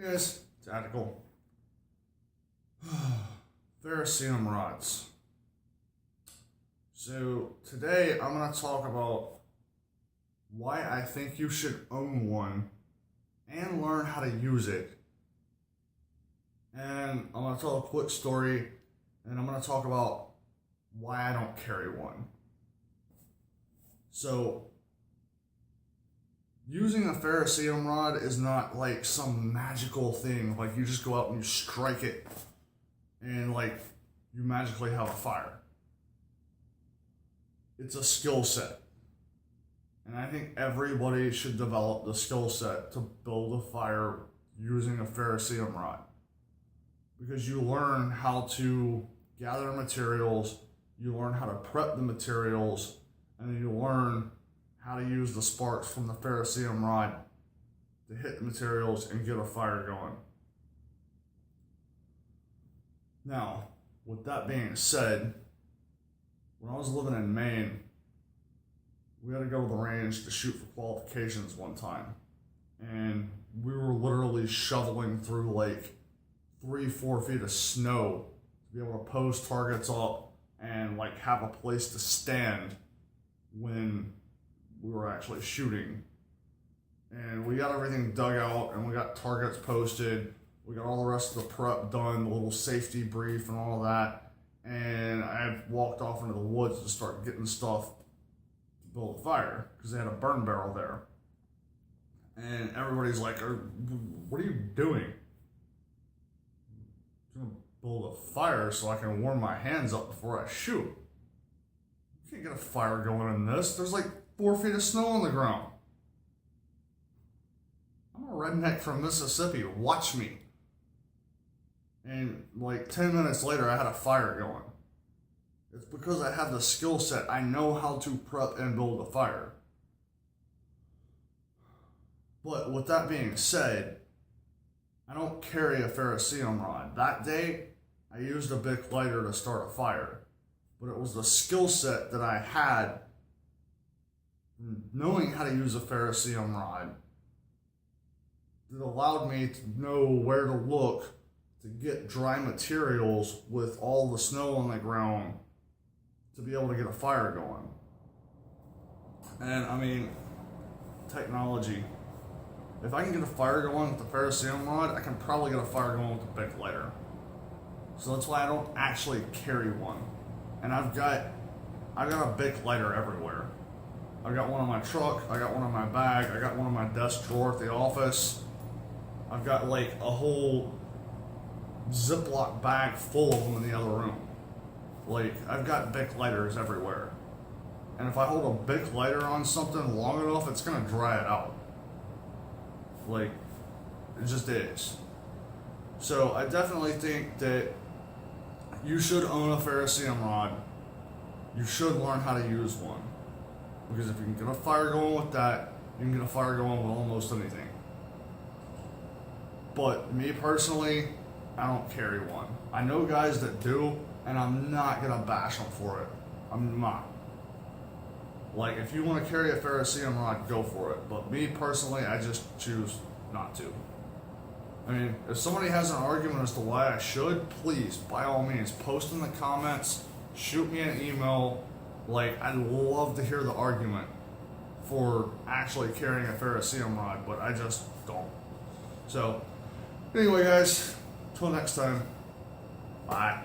Yes, tactical. Ferrocerium rods. So today I'm going to talk about why I think you should own one and learn how to use it. And I'm going to tell a quick story, and I'm going to talk about why I don't carry one. So using a ferrocerium rod is not like some magical thing, like you just go out and you strike it and like you magically have a fire. It's a skill set. And I think everybody should develop the skill set to build a fire using a ferrocerium rod. Because you learn how to gather materials, you learn how to prep the materials, and then you learn how to use the sparks from the ferrocerium rod to hit the materials and get a fire going. Now, with that being said, when I was living in Maine, we had to go to the range to shoot for qualifications one time. And we were literally shoveling through like 3-4 feet of snow to be able to post targets up and like have a place to stand when we were actually shooting. And we got everything dug out and we got targets posted. We got all the rest of the prep done, the little safety brief and all of that. And I walked off into the woods to start getting stuff to build a fire because they had a burn barrel there. And everybody's like, what are you doing? I'm going to build a fire so I can warm my hands up before I shoot. You can't get a fire going in this. There's like 4 feet of snow on the ground. I'm a redneck from Mississippi. Watch me. And like 10 minutes later, I had a fire going. It's because I have the skill set. I know how to prep and build a fire. But with that being said, I don't carry a ferrocerium rod. That day, I used a Bic lighter to start a fire. But it was the skill set that I had knowing how to use a ferrocerium rod that allowed me to know where to look to get dry materials with all the snow on the ground to be able to get a fire going. And I mean, technology. If I can get a fire going with the ferrocerium rod, I can probably get a fire going with the Bic lighter. So that's why I don't actually carry one. And I've got a Bic lighter everywhere. I got one in my truck, I got one in my bag, I got one in my desk drawer at the office. I've got like a whole Ziploc bag full of them in the other room. Like, I've got Bic lighters everywhere. And if I hold a Bic lighter on something long enough, it's gonna dry it out. Like, it just is. So I definitely think that you should own a ferrocerium rod. You should learn how to use one. Because if you can get a fire going with that, you can get a fire going with almost anything. But me personally, I don't carry one. I know guys that do, and I'm not gonna bash them for it. I'm not. Like, if you want to carry a ferrocerium rod, go for it. But me personally, I just choose not to. I mean, if somebody has an argument as to why I should, please, by all means, post in the comments, shoot me an email. Like, I'd love to hear the argument for actually carrying a ferrocerium rod, but I just don't. So, anyway, guys, till next time, bye.